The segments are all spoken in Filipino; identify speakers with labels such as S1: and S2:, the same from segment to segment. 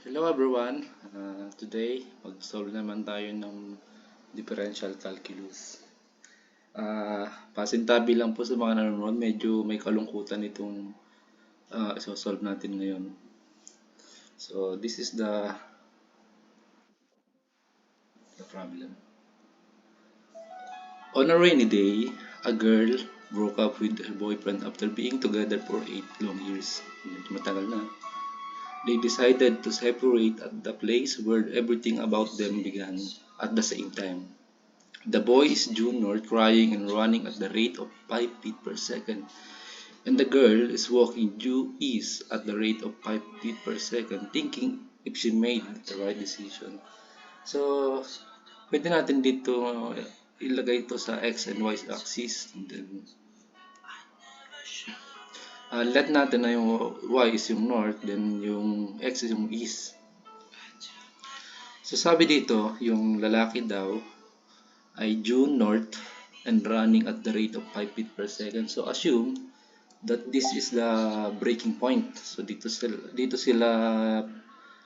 S1: Hello everyone! Today, mag-solve naman tayo ng differential calculus. Pasintabi lang po sa mga nanonood, medyo may kalungkutan itong isosolve natin ngayon. So, this is the problem. On a rainy day, a girl broke up with her boyfriend after being together for 8 long years. Medyo matagal na. They decided to separate at the place where everything about them began at the same time. The boy is junior, crying and running at the rate of 5 feet per second, and the girl is walking due east at the rate of 5 feet per second, thinking if she made the right decision. So, pwede natin dito ilagay ito sa x and y axis, and then let natin na yung y is yung north, then yung x is yung east. So, sabi dito, yung lalaki daw ay due north and running at the rate of 5 feet per second. So assume that this is the breaking point. So dito sila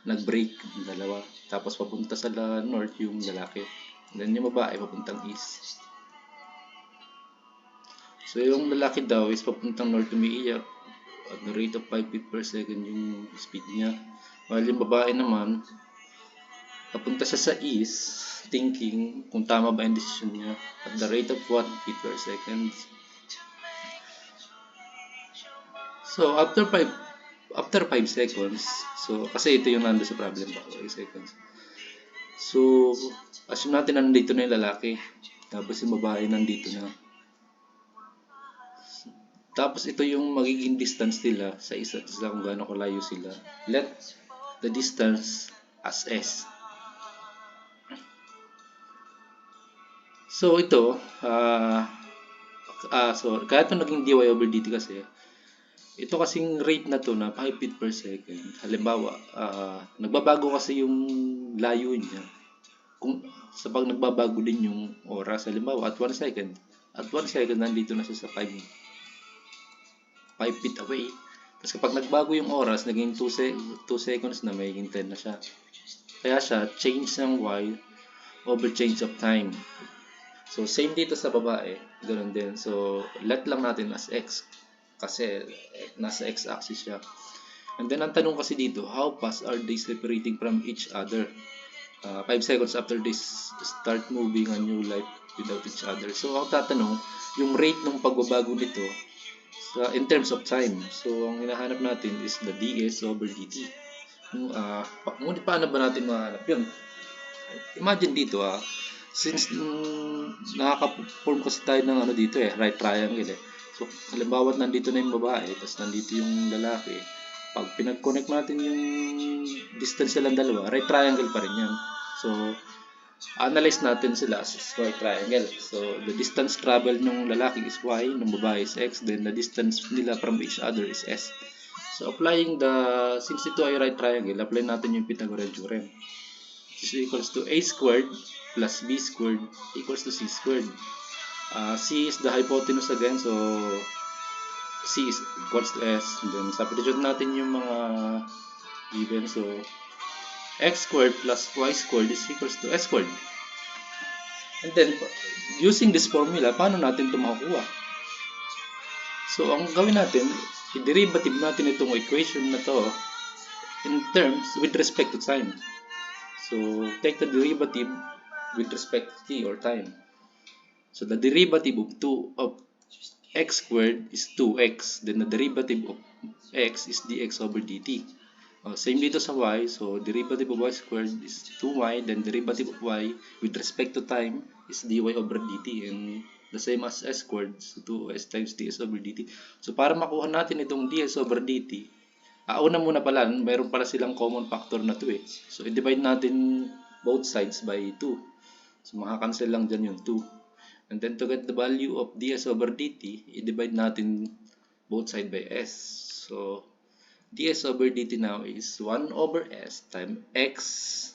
S1: nag-break yung dalawa. Tapos papunta sa north yung lalaki. And then yung babae papuntang east. So yung lalaki daw is papuntang north, umiiyak at the rate of 5 feet per second yung speed niya. While yung babae naman papunta siya sa east, thinking kung tama ba yung decision niya at the rate of 1 feet per second. So after 5 seconds, so kasi ito yung nando sa problem pa, 5 seconds. So assume natin nandito na yung lalaki, tapos yung babae nandito na. Tapos ito yung magiging distance nila sa isa't isa kung gaano kalayo sila. Let the distance as S. So ito, so kaya ito naging dy over dt kasi, ito kasing rate na to na 5 feet per second. Halimbawa, nagbabago kasi yung layo niya. Kung sa pag nagbabago din yung oras, halimbawa at 1 second. At 1 second nandito na siya sa 5 feet away. Tapos kapag nagbago yung oras, naging 2 seconds na, magiging 10 na siya. Kaya siya, change ng y over change of time. So, same dito sa babae. Ganun din. So, let lang natin as x. Kasi, nasa x-axis siya. And then, ang tanong kasi dito, how fast are they separating from each other? 5 seconds after they start moving a new life without each other. So, ako tatanong, yung rate ng pagbabago nito in terms of time. So, ang hinahanap natin is the ds over dt. Ngunit paano ba natin mahanap yun? Imagine dito since nakaka-form kasi tayo ng dito right triangle So, halimbawa nandito na yung babae, tapos nandito yung lalaki. Pag pinag-connect natin yung distance silang dalawa, right triangle pa rin yan. So, analyze natin sila as right triangle. So, the distance traveled ng lalaki is y, ng babae is x, then the distance nila from each other is s. So, since ito ay right triangle, apply natin yung Pythagorean theorem. This is equals to a squared plus b squared equals to c squared. C is the hypotenuse again, so C is equals to S. And then substitute natin yung mga given. So x squared plus y squared is equals to s squared. And then using this formula, paano natin ito makukuha? So ang gawin natin, i-derivative natin itong equation na to in terms with respect to time. So take the derivative with respect to t or time. So the derivative of x squared is 2x. Then the derivative of x is dx over dt. Same dito sa y. So derivative of y squared is 2y. Then derivative of y with respect to time is dy over dt. And the same as s squared. So 2s times ds over dt. So para makuha natin itong ds over dt, una muna pala, mayroon pala silang common factor na 2 So i-divide natin both sides by 2. So makakancel lang dyan yung 2. And then to get the value of ds over dt, i-divide natin both sides by s. So ds over dt now is 1 over s times x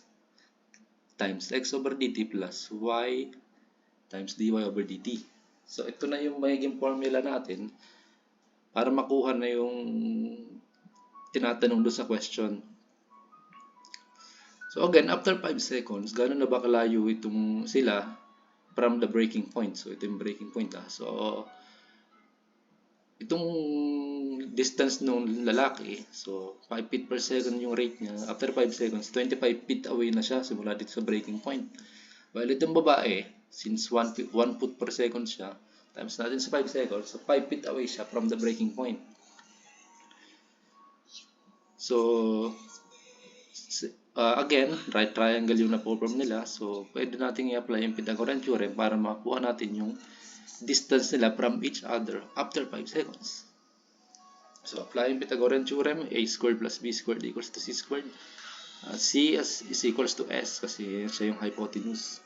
S1: over dt plus y times dy over dt. So ito na yung magiging formula natin para makuha na yung tinatanong doon sa question. So again, after 5 seconds, gano'n na ba kalayo itong sila from the breaking point? So ito yung breaking point. So itong distance ng lalaki, so 5 feet per second yung rate niya. After 5 seconds, 25 feet away na siya simula dito sa breaking point. While itong babae, since 1 foot per second siya, times natin sa 5 seconds, so 5 feet away siya from the breaking point. So again, right triangle yung na-problem nila. So pwede natin i-apply yung Pythagorean theorem para makuha natin yung distance nila from each other after 5 seconds. So applying Pythagorean theorem, a squared plus b squared equals to c squared. C is equals to s kasi siya yung hypotenuse.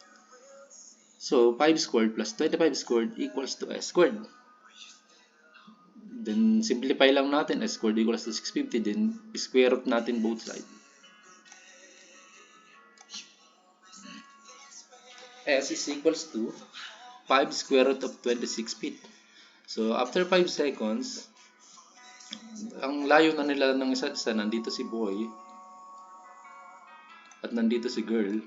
S1: So 5 squared plus 25 squared equals to s squared. Then simplify lang natin, s squared equals to 650, then square root natin both sides. S is equals to 5 square root of 26 feet. So after 5 seconds, ang layo na nila ng isa't isa, nandito si boy at nandito si girl.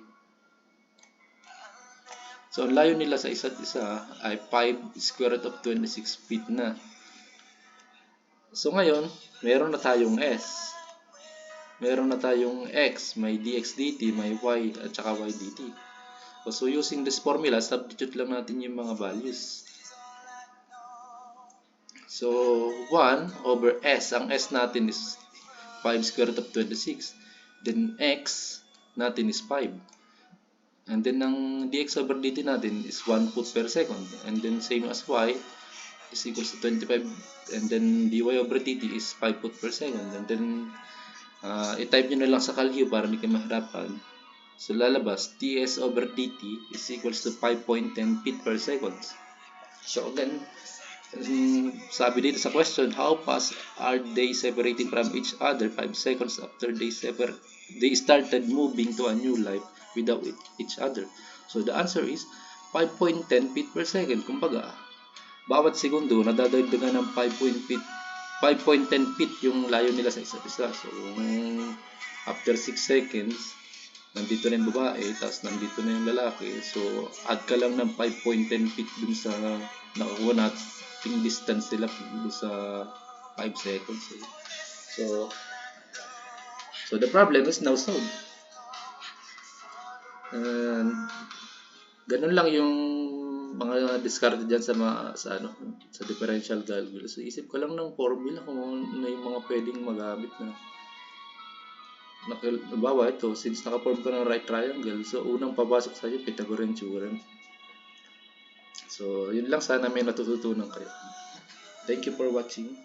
S1: So ang layo nila sa isa't isa ay 5 square root of 26 feet na. So ngayon, meron na tayong S. Meron na tayong X, may dx dt, may Y at saka Y dt. So using this formula, substitute lang natin yung mga values. So 1 over S, ang S natin is 5 square root of 26. Then X natin is 5. And then ang dx over dt natin is 1 foot per second. And then same as Y is equals to 25. And then dy over dt is 5 foot per second. And then i-type nyo na lang sa calcu para hindi kayo mahirapan. So lalabas, ds over dt is equals to 5.10 feet per second. So again, sabi dito sa question, how fast are they separating from each other 5 seconds after they started moving to a new life without each other? So the answer is 5.10 feet per second. Kumbaga, bawat segundo nadadagdagan ng 5.10 feet yung layo nila sa isa't isa. So after 6 seconds, nandito na yung babae, tapos nandito na yung lalaki. So, add ka lang ng 5.10 feet dun sa nakuha nating distance nila dun sa 5 seconds. So the problem is now solved. And ganun lang yung mga discard dyan sa differential calculus. So, isip ko lang ng formula kung ano yung mga pwedeng magamit na. Halimbawa ito, since naka-form ka ng right triangle, so unang papasok sa iyo Pythagorean theorem. So, yun lang, sana may natututunan kayo. Thank you for watching.